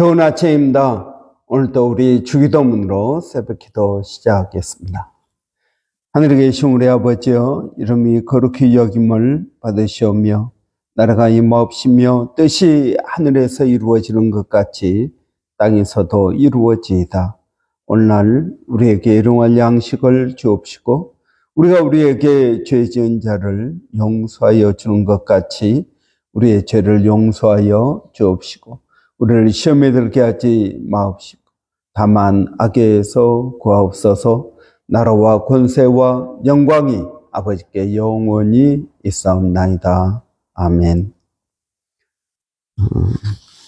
좋은 아침입니다. 오늘도 우리 주기도문으로 새벽기도 시작하겠습니다. 하늘에 계신 우리 아버지여, 이름이 거룩히 여김을 받으시오며 나라가 임하옵시며 뜻이 하늘에서 이루어지는 것 같이 땅에서도 이루어지이다. 오늘날 우리에게 일용할 양식을 주옵시고 우리가 우리에게 죄 지은 자를 용서하여 주는 것 같이 우리의 죄를 용서하여 주옵시고 우리를 시험에 들게 하지 마옵시고 다만 악에서 구하옵소서. 나라와 권세와 영광이 아버지께 영원히 있사옵나이다. 아멘.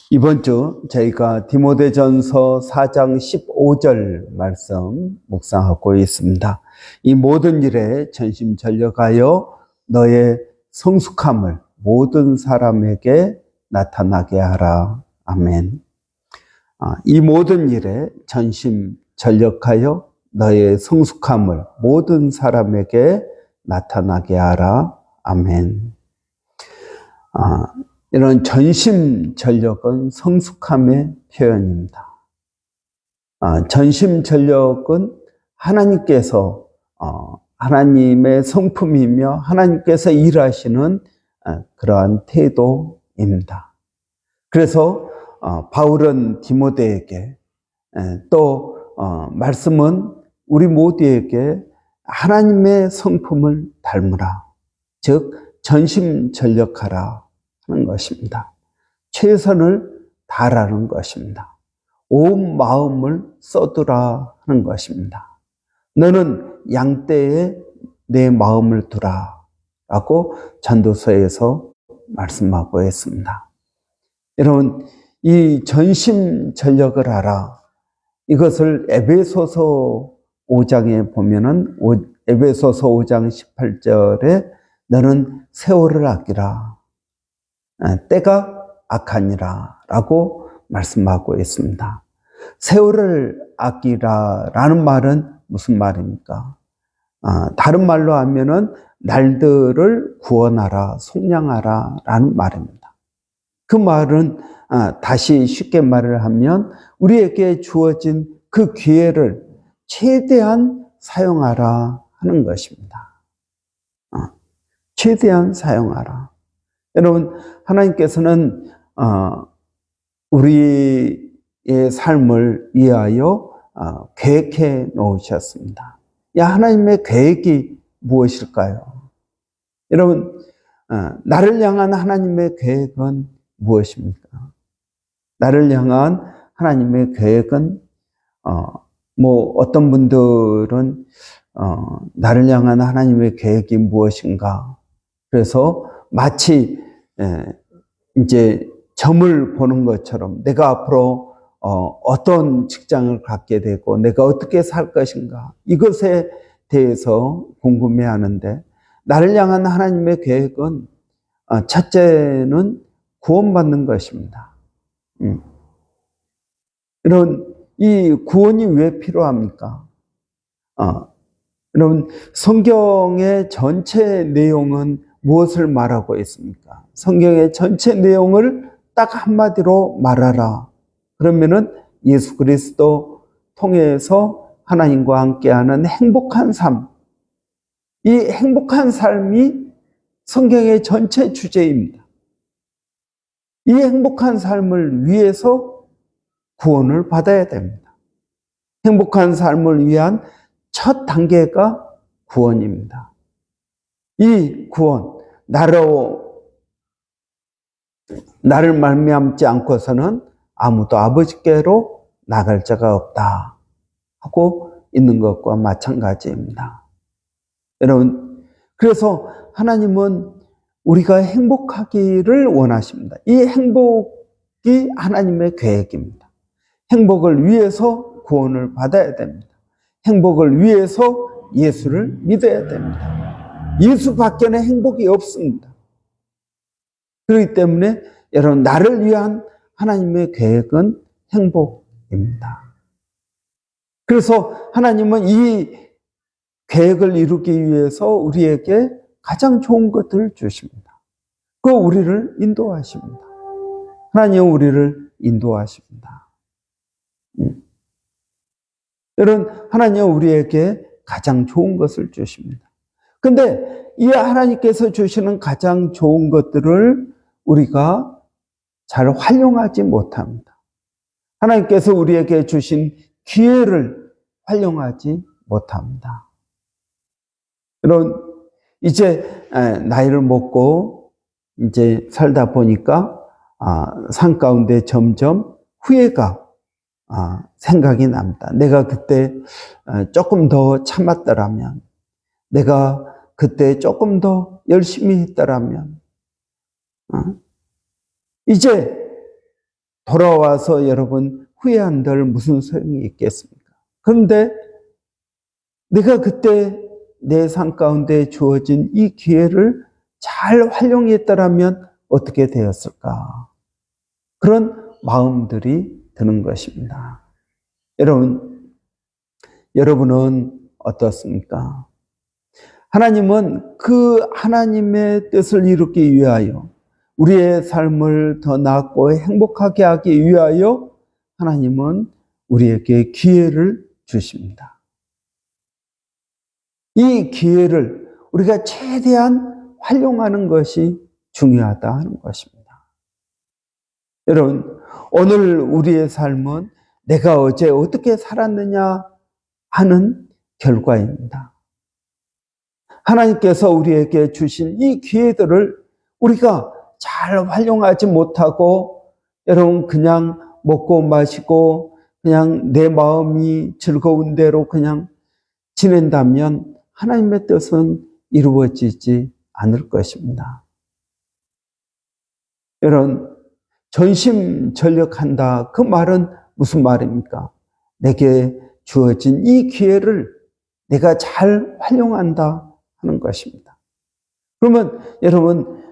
이번 주 저희가 디모데전서 4장 15절 말씀 묵상하고 있습니다. 이 모든 일에 전심전력하여 너의 성숙함을 모든 사람에게 나타나게 하라. 아멘. 이 모든 일에 전심전력하여 너의 성숙함을 모든 사람에게 나타나게 하라. 아멘. 이런 전심전력은 성숙함의 표현입니다. 전심전력은 하나님께서 하나님의 성품이며 하나님께서 일하시는 그러한 태도입니다. 그래서 바울은 디모데에게 또 말씀은 우리 모두에게 하나님의 성품을 닮으라, 즉 전심전력하라 하는 것입니다. 최선을 다하라는 것입니다. 온 마음을 쏟으라 하는 것입니다. 너는 양떼에 내 마음을 두라 라고 전도서에서 말씀하고 있습니다. 여러분, 이 전심전력을 하라, 이것을 에베소서 5장에 보면은 에베소서 5장 18절에 너는 세월을 아끼라, 때가 악하니라 라고 말씀하고 있습니다. 세월을 아끼라 라는 말은 무슨 말입니까? 다른 말로 하면은 날들을 구원하라, 속량하라 라는 말입니다. 그 말은 다시 쉽게 말을 하면 우리에게 주어진 그 기회를 최대한 사용하라 하는 것입니다. 최대한 사용하라. 여러분, 하나님께서는 우리의 삶을 위하여 계획해 놓으셨습니다. 하나님의 계획이 무엇일까요? 여러분, 나를 향한 하나님의 계획은 무엇입니까? 나를 향한 하나님의 계획은 어떤 분들은 나를 향한 하나님의 계획이 무엇인가? 그래서 마치 이제 점을 보는 것처럼 내가 앞으로 어떤 직장을 갖게 되고 내가 어떻게 살 것인가, 이것에 대해서 궁금해하는데, 나를 향한 하나님의 계획은 첫째는 구원받는 것입니다. 여러분, 이 구원이 왜 필요합니까? 여러분, 성경의 전체 내용은 무엇을 말하고 있습니까? 성경의 전체 내용을 딱 한마디로 말하라. 그러면은 예수 그리스도 통해서 하나님과 함께하는 행복한 삶, 이 행복한 삶이 성경의 전체 주제입니다. 이 행복한 삶을 위해서 구원을 받아야 됩니다. 행복한 삶을 위한 첫 단계가 구원입니다. 이 구원, 나를 말미암지 않고서는 아무도 아버지께로 나갈 자가 없다 하고 있는 것과 마찬가지입니다. 여러분, 그래서 하나님은 우리가 행복하기를 원하십니다. 이 행복이 하나님의 계획입니다. 행복을 위해서 구원을 받아야 됩니다. 행복을 위해서 예수를 믿어야 됩니다. 예수 밖에는 행복이 없습니다. 그렇기 때문에 여러분, 나를 위한 하나님의 계획은 행복입니다. 그래서 하나님은 이 계획을 이루기 위해서 우리에게 가장 좋은 것들을 주십니다. 그 우리를 인도하십니다. 하나님은 우리를 인도하십니다. 여러분, 하나님은 우리에게 가장 좋은 것을 주십니다. 근데 이 하나님께서 주시는 가장 좋은 것들을 우리가 잘 활용하지 못합니다. 하나님께서 우리에게 주신 기회를 활용하지 못합니다. 여러분, 이제 나이를 먹고 이제 살다 보니까 삶 가운데 점점 후회가 생각이 납니다. 내가 그때 조금 더 참았더라면, 내가 그때 조금 더 열심히 했더라면, 이제 돌아와서 여러분 후회한들 무슨 소용이 있겠습니까? 그런데 내가 그때 내 삶 가운데 주어진 이 기회를 잘 활용했더라면 어떻게 되었을까? 그런 마음들이 드는 것입니다. 여러분은 어떻습니까? 하나님은 그 하나님의 뜻을 이루기 위하여 우리의 삶을 더 낫고 행복하게 하기 위하여 하나님은 우리에게 기회를 주십니다. 이 기회를 우리가 최대한 활용하는 것이 중요하다 하는 것입니다. 여러분, 오늘 우리의 삶은 내가 어제 어떻게 살았느냐 하는 결과입니다. 하나님께서 우리에게 주신 이 기회들을 우리가 잘 활용하지 못하고 여러분 그냥 먹고 마시고 그냥 내 마음이 즐거운 대로 그냥 지낸다면 하나님의 뜻은 이루어지지 않을 것입니다. 여러분, 전심전력한다. 그 말은 무슨 말입니까? 내게 주어진 이 기회를 내가 잘 활용한다 하는 것입니다. 그러면 여러분,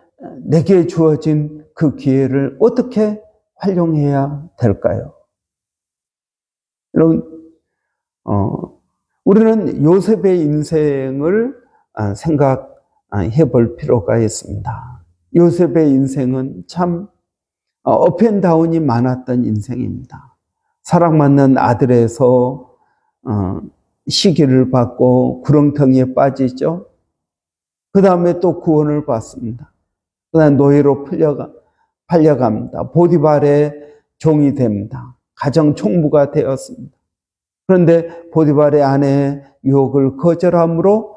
내게 주어진 그 기회를 어떻게 활용해야 될까요? 여러분, 우리는 요셉의 인생을 생각해 볼 필요가 있습니다. 요셉의 인생은 참 업앤다운이 많았던 인생입니다. 사랑받는 아들에서 시기를 받고 구렁텅이에 빠지죠. 그 다음에 또 구원을 받습니다. 그 다음에 노예로 팔려갑니다. 보디발의 종이 됩니다. 가정 총무가 되었습니다. 그런데 보디발의 아내의 유혹을 거절함으로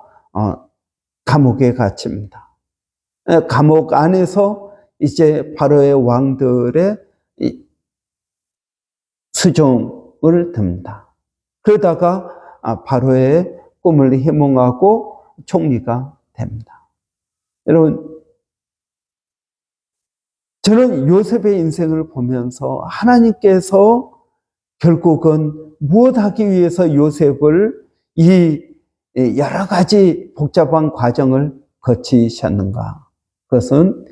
감옥에 갇힙니다. 감옥 안에서 이제 바로의 왕들의 수종을 듭니다. 그러다가 바로의 꿈을 희몽하고 총리가 됩니다. 여러분, 저는 요셉의 인생을 보면서 하나님께서 결국은 무엇하기 위해서 요셉을 이 여러 가지 복잡한 과정을 거치셨는가? 그것은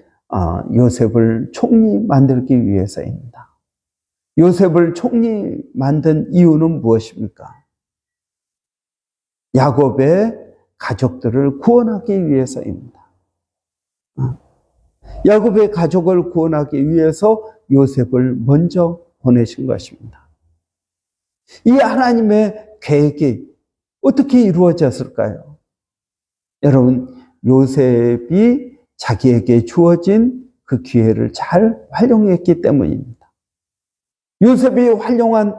요셉을 총리 만들기 위해서입니다. 요셉을 총리 만든 이유는 무엇입니까? 야곱의 가족들을 구원하기 위해서입니다. 야곱의 가족을 구원하기 위해서 요셉을 먼저 보내신 것입니다. 이 하나님의 계획이 어떻게 이루어졌을까요? 여러분, 요셉이 자기에게 주어진 그 기회를 잘 활용했기 때문입니다. 요셉이 활용한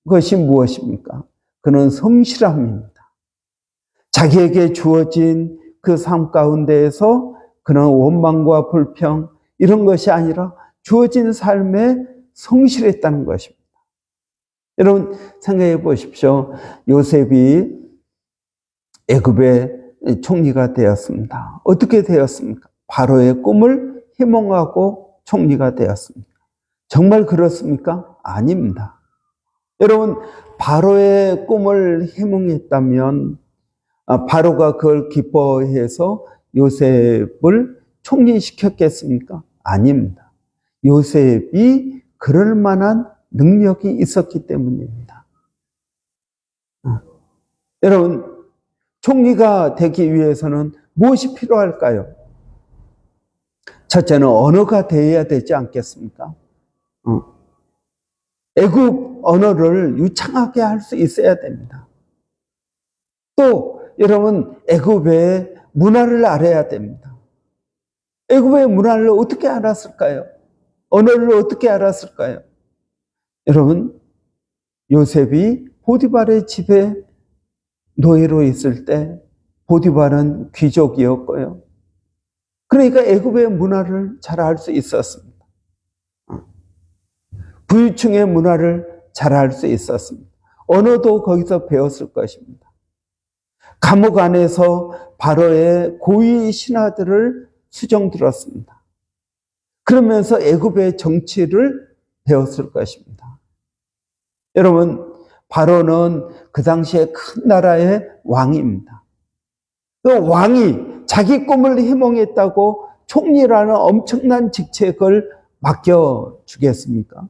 것이 무엇입니까? 그는 성실함입니다. 자기에게 주어진 그 삶 가운데에서 그는 원망과 불평 이런 것이 아니라 주어진 삶에 성실했다는 것입니다. 여러분 생각해 보십시오. 요셉이 애굽의 총리가 되었습니다. 어떻게 되었습니까? 바로의 꿈을 희몽하고 총리가 되었습니다. 정말 그렇습니까? 아닙니다. 여러분, 바로의 꿈을 희몽했다면 바로가 그걸 기뻐해서 요셉을 총리시켰겠습니까? 아닙니다. 요셉이 그럴 만한 능력이 있었기 때문입니다. 여러분, 총리가 되기 위해서는 무엇이 필요할까요? 첫째는 언어가 되어야 되지 않겠습니까? 애굽 언어를 유창하게 할 수 있어야 됩니다. 또 여러분 애굽의 문화를 알아야 됩니다. 애굽의 문화를 어떻게 알았을까요? 언어를 어떻게 알았을까요? 여러분 요셉이 보디발의 집에 노예로 있을 때 보디발은 귀족이었고요. 그러니까 애굽의 문화를 잘 알 수 있었습니다. 부유층의 문화를 잘 알 수 있었습니다. 언어도 거기서 배웠을 것입니다. 감옥 안에서 바로의 고위 신하들을 수정 들었습니다. 그러면서 애굽의 정치를 배웠을 것입니다. 여러분, 바로는 그 당시에 큰 나라의 왕입니다. 그 왕이 자기 꿈을 희망했다고 총리라는 엄청난 직책을 맡겨주겠습니까?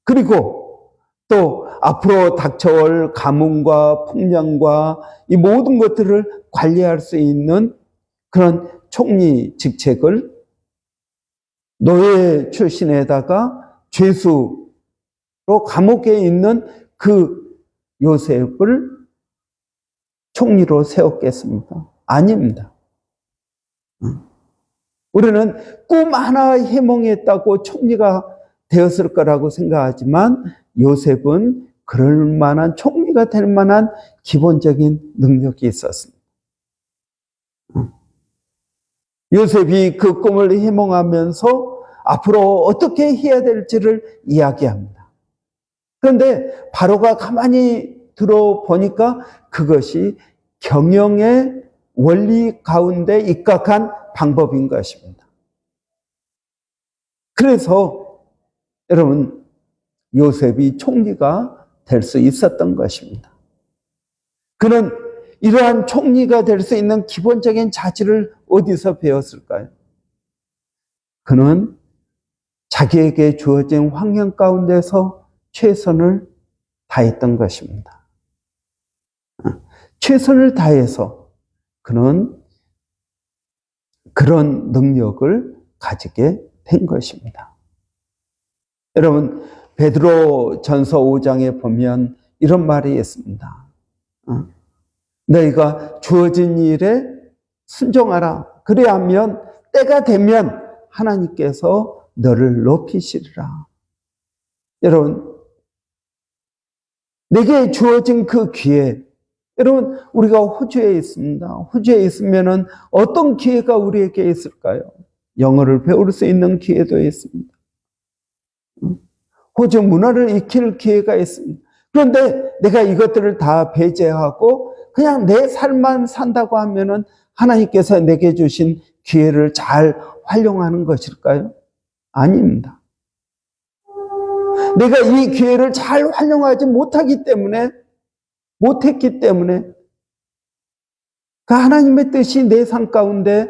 그리고 또 앞으로 닥쳐올 가뭄과 풍년과 이 모든 것들을 관리할 수 있는 그런 총리 직책을 노예 출신에다가 죄수로 감옥에 있는 그 요셉을 총리로 세웠겠습니까? 아닙니다. 우리는 꿈 하나 희망했다고 총리가 되었을 거라고 생각하지만 요셉은 그럴 만한 총리가 될 만한 기본적인 능력이 있었습니다. 요셉이 그 꿈을 희망하면서 앞으로 어떻게 해야 될지를 이야기합니다. 그런데 바로가 가만히 들어보니까 그것이 경영의 원리 가운데 입각한 방법인 것입니다. 그래서 여러분 요셉이 총리가 될 수 있었던 것입니다. 그는 이러한 총리가 될 수 있는 기본적인 자질을 어디서 배웠을까요? 그는 자기에게 주어진 환경 가운데서 최선을 다했던 것입니다. 최선을 다해서 그는 그런 능력을 가지게 된 것입니다. 여러분 베드로 전서 5장에 보면 이런 말이 있습니다. 너희가 주어진 일에 순종하라. 그래야하면 때가 되면 하나님께서 너를 높이시리라. 여러분 내게 주어진 그 기회, 여러분 우리가 호주에 있습니다. 호주에 있으면 어떤 기회가 우리에게 있을까요? 영어를 배울 수 있는 기회도 있습니다. 호주 문화를 익힐 기회가 있습니다. 그런데 내가 이것들을 다 배제하고 그냥 내 삶만 산다고 하면은 하나님께서 내게 주신 기회를 잘 활용하는 것일까요? 아닙니다. 내가 이 기회를 잘 활용하지 못했기 때문에 그 하나님의 뜻이 내 삶 가운데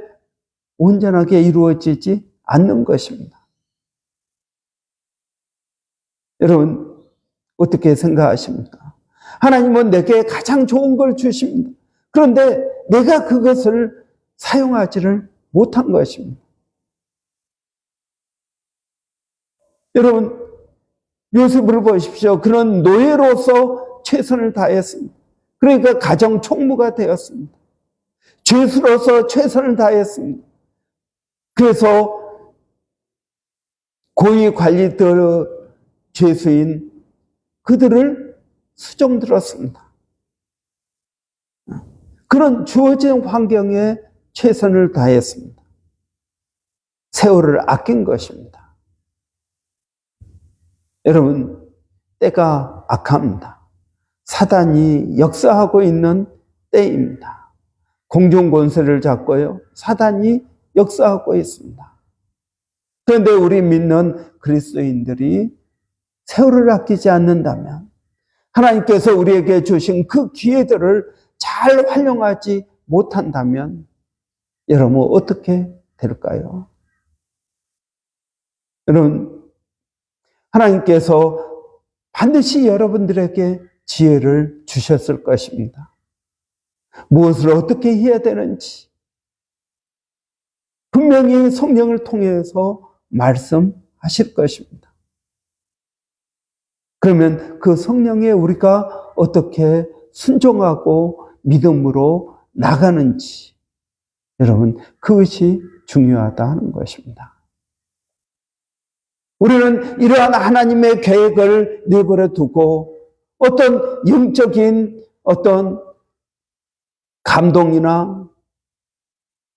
온전하게 이루어지지 않는 것입니다. 여러분 어떻게 생각하십니까? 하나님은 내게 가장 좋은 걸 주십니다. 그런데 내가 그것을 사용하지를 못한 것입니다. 여러분 요셉을 보십시오. 그런 노예로서 최선을 다했습니다. 그러니까 가정 총무가 되었습니다. 죄수로서 최선을 다했습니다. 그래서 고위 관리들 죄수인 그들을 수종 들었습니다. 그런 주어진 환경에 최선을 다했습니다. 세월을 아낀 것입니다. 여러분 때가 악합니다. 사단이 역사하고 있는 때입니다. 공중 권세를 잡고요. 사단이 역사하고 있습니다. 그런데 우리 믿는 그리스도인들이 세월을 아끼지 않는다면 하나님께서 우리에게 주신 그 기회들을 잘 활용하지 못한다면 여러분 어떻게 될까요? 여러분 하나님께서 반드시 여러분들에게 지혜를 주셨을 것입니다. 무엇을 어떻게 해야 되는지 분명히 성령을 통해서 말씀하실 것입니다. 그러면 그 성령에 우리가 어떻게 순종하고 믿음으로 나가는지, 여러분, 그것이 중요하다 하는 것입니다. 우리는 이러한 하나님의 계획을 내버려 두고 어떤 영적인 어떤 감동이나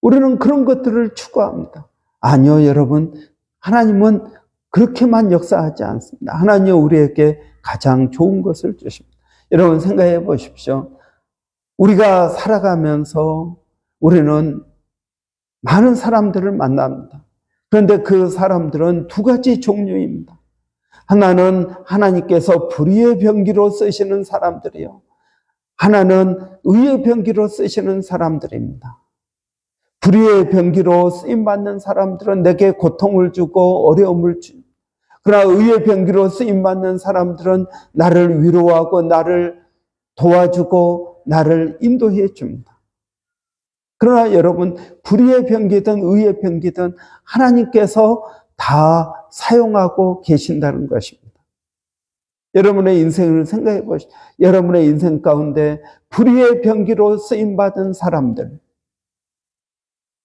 우리는 그런 것들을 추구합니다. 아니요, 여러분. 하나님은 그렇게만 역사하지 않습니다. 하나님은 우리에게 가장 좋은 것을 주십니다. 여러분 생각해 보십시오. 우리가 살아가면서 우리는 많은 사람들을 만납니다. 그런데 그 사람들은 두 가지 종류입니다. 하나는 하나님께서 불의의 병기로 쓰시는 사람들이요. 하나는 의의 병기로 쓰시는 사람들입니다. 불의의 병기로 쓰임받는 사람들은 내게 고통을 주고 어려움을 줍니다. 그러나 의의 병기로 쓰임받는 사람들은 나를 위로하고 나를 도와주고 나를 인도해 줍니다. 그러나 여러분, 불의의 병기든 의의 병기든 하나님께서 다 사용하고 계신다는 것입니다. 여러분의 인생을 생각해 보십시오. 여러분의 인생 가운데 불의의 병기로 쓰임받은 사람들,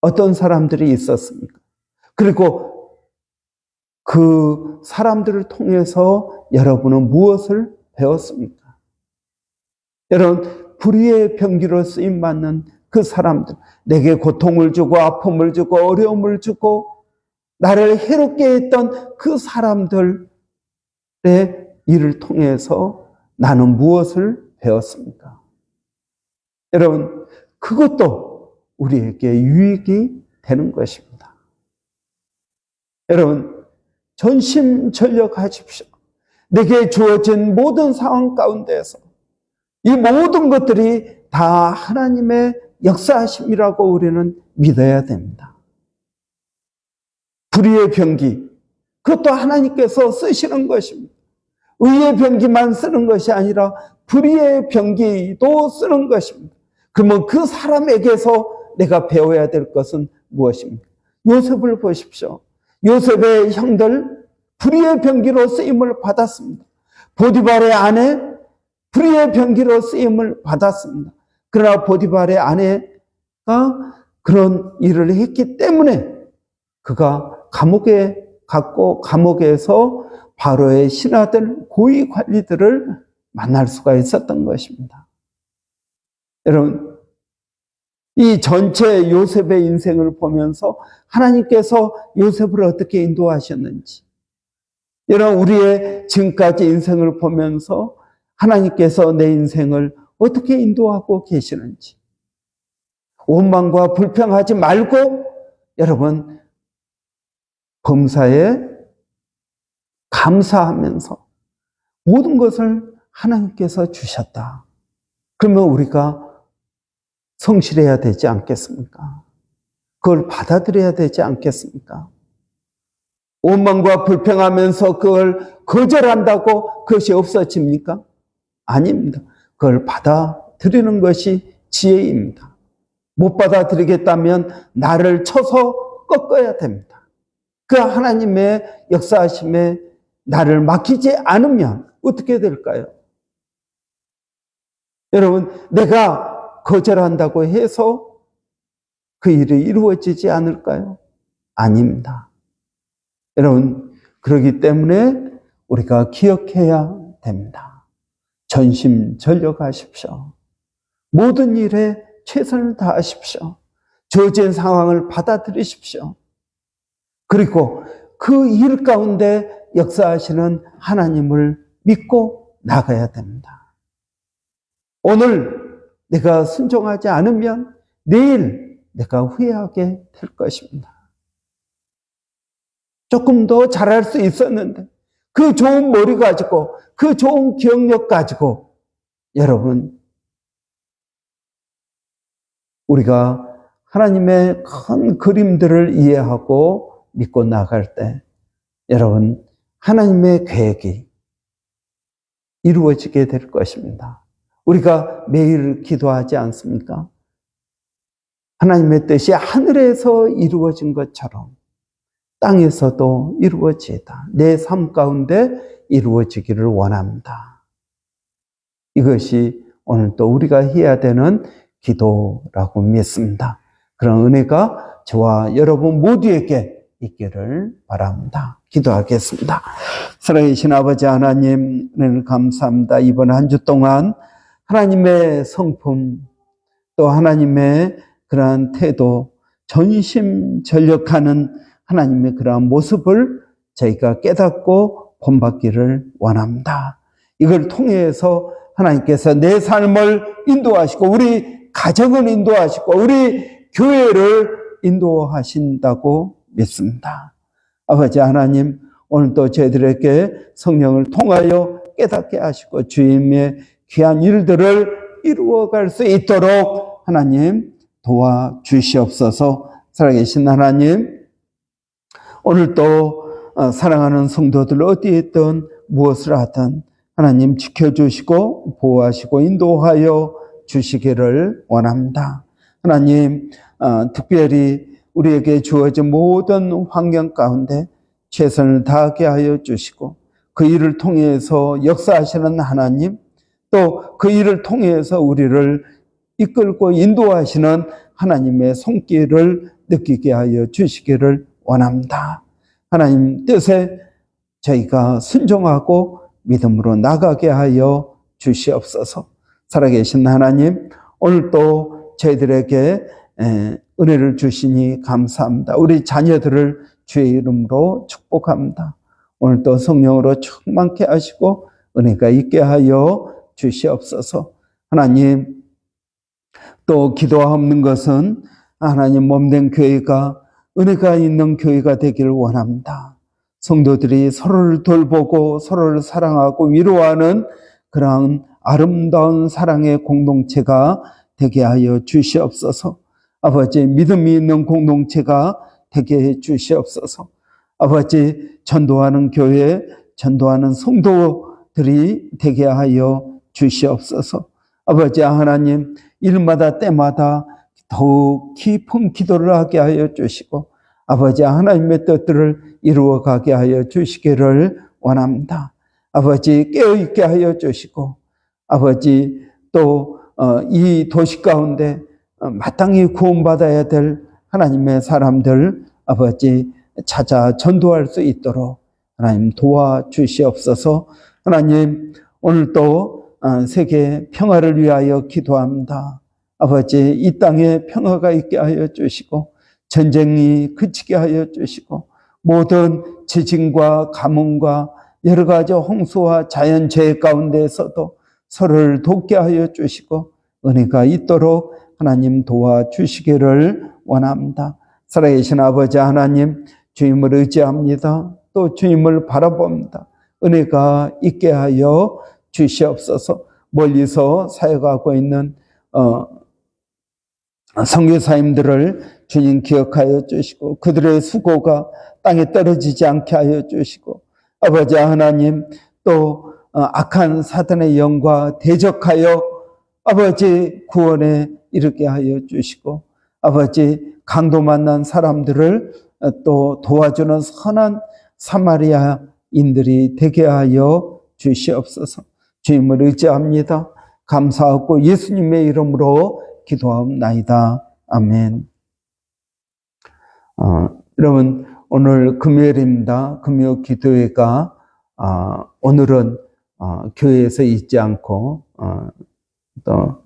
어떤 사람들이 있었습니까? 그리고 그 사람들을 통해서 여러분은 무엇을 배웠습니까? 여러분, 불의의 병기로 쓰임받는 그 사람들, 내게 고통을 주고 아픔을 주고 어려움을 주고 나를 해롭게 했던 그 사람들의 일을 통해서 나는 무엇을 배웠습니까? 여러분, 그것도 우리에게 유익이 되는 것입니다. 여러분, 전심전력하십시오. 내게 주어진 모든 상황 가운데에서 이 모든 것들이 다 하나님의 역사하심이라고 우리는 믿어야 됩니다. 불의의 병기, 그것도 하나님께서 쓰시는 것입니다. 의의 병기만 쓰는 것이 아니라 불의의 병기도 쓰는 것입니다. 그러면 그 사람에게서 내가 배워야 될 것은 무엇입니까? 요셉을 보십시오. 요셉의 형들 불의의 병기로 쓰임을 받았습니다. 보디발의 아내 불의의 병기로 쓰임을 받았습니다. 그러나 보디발의 아내가 그런 일을 했기 때문에 그가 감옥에 갔고 감옥에서 바로의 신하들, 고위 관리들을 만날 수가 있었던 것입니다. 여러분, 이 전체 요셉의 인생을 보면서 하나님께서 요셉을 어떻게 인도하셨는지, 여러분, 우리의 지금까지 인생을 보면서 하나님께서 내 인생을 어떻게 인도하고 계시는지, 원망과 불평하지 말고 여러분 범사에 감사하면서 모든 것을 하나님께서 주셨다. 그러면 우리가 성실해야 되지 않겠습니까? 그걸 받아들여야 되지 않겠습니까? 원망과 불평하면서 그걸 거절한다고 그것이 없어집니까? 아닙니다. 그걸 받아들이는 것이 지혜입니다. 못 받아들이겠다면 나를 쳐서 꺾어야 됩니다. 그 하나님의 역사하심에 나를 맡기지 않으면 어떻게 될까요? 여러분, 내가 거절한다고 해서 그 일이 이루어지지 않을까요? 아닙니다. 여러분, 그렇기 때문에 우리가 기억해야 됩니다. 전심전력하십시오. 모든 일에 최선을 다하십시오. 주어진 상황을 받아들이십시오. 그리고 그 일 가운데 역사하시는 하나님을 믿고 나가야 됩니다. 오늘 내가 순종하지 않으면 내일 내가 후회하게 될 것입니다. 조금 더 잘할 수 있었는데 그 좋은 머리 가지고 그 좋은 기억력 가지고 여러분, 우리가 하나님의 큰 그림들을 이해하고 믿고 나갈 때 여러분, 하나님의 계획이 이루어지게 될 것입니다. 우리가 매일 기도하지 않습니까? 하나님의 뜻이 하늘에서 이루어진 것처럼 땅에서도 이루어지다. 내 삶 가운데 이루어지기를 원합니다. 이것이 오늘 또 우리가 해야 되는 기도라고 믿습니다. 그런 은혜가 저와 여러분 모두에게 있기를 바랍니다. 기도하겠습니다. 살아계신 아버지 하나님, 은혜를 감사합니다. 이번 한 주 동안 하나님의 성품, 또 하나님의 그러한 태도, 전심전력하는 하나님의 그러한 모습을 저희가 깨닫고 본받기를 원합니다. 이걸 통해서 하나님께서 내 삶을 인도하시고 우리 가정을 인도하시고 우리 교회를 인도하신다고 믿습니다. 아버지 하나님, 오늘도 저희들에게 성령을 통하여 깨닫게 하시고 주님의 귀한 일들을 이루어갈 수 있도록 하나님 도와주시옵소서. 살아계신 하나님, 오늘도 사랑하는 성도들 어디에 있든 무엇을 하든 하나님 지켜주시고 보호하시고 인도하여 주시기를 원합니다. 하나님, 특별히 우리에게 주어진 모든 환경 가운데 최선을 다하게 하여 주시고 그 일을 통해서 역사하시는 하나님, 또 그 일을 통해서 우리를 이끌고 인도하시는 하나님의 손길을 느끼게 하여 주시기를 원합니다. 하나님 뜻에 저희가 순종하고 믿음으로 나가게 하여 주시옵소서. 살아계신 하나님, 오늘도 저희들에게 은혜를 주시니 감사합니다. 우리 자녀들을 주의 이름으로 축복합니다. 오늘도 성령으로 충만케 하시고 은혜가 있게 하여 주시옵소서. 하나님, 또 기도하옵는 것은 하나님 몸된 교회가 은혜가 있는 교회가 되기를 원합니다. 성도들이 서로를 돌보고 서로를 사랑하고 위로하는 그런 아름다운 사랑의 공동체가 되게 하여 주시옵소서. 아버지, 믿음이 있는 공동체가 되게 해 주시옵소서. 아버지, 전도하는 교회, 전도하는 성도들이 되게 하여 주시옵소서. 아버지 하나님, 일마다 때마다 더욱 깊은 기도를 하게 하여 주시고 아버지 하나님의 뜻들을 이루어가게 하여 주시기를 원합니다. 아버지, 깨어있게 하여 주시고 아버지, 또 이 도시 가운데 마땅히 구원받아야 될 하나님의 사람들 아버지 찾아 전도할 수 있도록 하나님 도와주시옵소서. 하나님, 오늘도 세계 평화를 위하여 기도합니다. 아버지, 이 땅에 평화가 있게 하여 주시고 전쟁이 그치게 하여 주시고 모든 지진과 가뭄과 여러 가지 홍수와 자연재해 가운데에서도 서로를 돕게 하여 주시고 은혜가 있도록 하나님 도와주시기를 원합니다. 살아계신 아버지 하나님, 주님을 의지합니다. 또 주님을 바라봅니다. 은혜가 있게 하여 주시옵소서. 멀리서 사역하고 있는 선교사님들을 주님 기억하여 주시고 그들의 수고가 땅에 떨어지지 않게 하여 주시고 아버지 하나님, 또 악한 사단의 영과 대적하여 아버지 구원에 이르게 하여 주시고 아버지 강도 만난 사람들을 또 도와주는 선한 사마리아인들이 되게 하여 주시옵소서. 주님을 의지합니다. 감사하고 예수님의 이름으로 기도하옵나이다. 아멘. 여러분, 오늘 금요일입니다. 금요 기도회가 오늘은 교회에서 있지 않고 또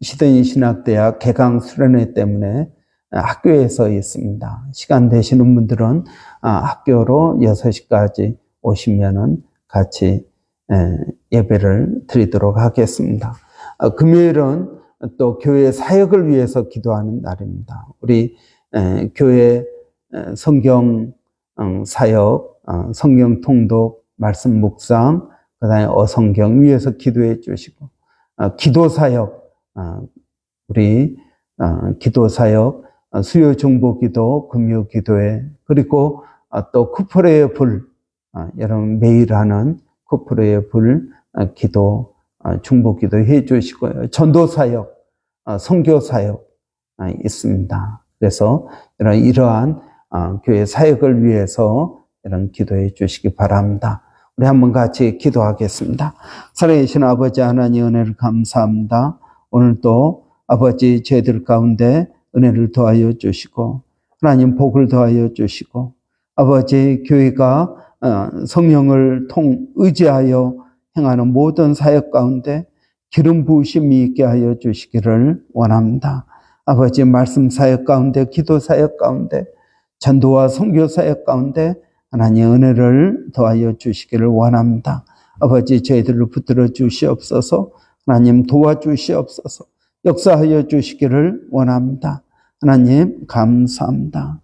시드니 신학대학 개강 수련회 때문에 학교에서 있습니다. 시간 되시는 분들은 학교로 6시까지 오시면은 같이 예배를 드리도록 하겠습니다. 금요일은 또 교회 사역을 위해서 기도하는 날입니다. 우리 교회 성경 사역, 성경 통독, 말씀 묵상, 그다음에 어성경 위해서 기도해 주시고 기도 사역, 우리 기도 사역, 수요 중보 기도, 금요 기도회, 그리고 또 쿠프레의 불, 여러분 매일 하는 쿠프레의 불 기도, 중보 기도 해 주시고요. 전도 사역, 선교 사역 있습니다. 그래서 이러한 교회 사역을 위해서 이런 기도해 주시기 바랍니다. 우리 한번 같이 기도하겠습니다. 살아계신 아버지 하나님 은혜를 감사합니다. 오늘 또 아버지 저희들 가운데 은혜를 더하여 주시고 하나님 복을 더하여 주시고 아버지 교회가 성령을 의지하여 행하는 모든 사역 가운데 기름 부으심이 있게 하여 주시기를 원합니다. 아버지 말씀 사역 가운데 기도 사역 가운데 전도와 선교 사역 가운데 하나님 은혜를 더하여 주시기를 원합니다. 아버지 저희들을 붙들어 주시옵소서. 하나님 도와주시옵소서. 역사하여 주시기를 원합니다. 하나님 감사합니다.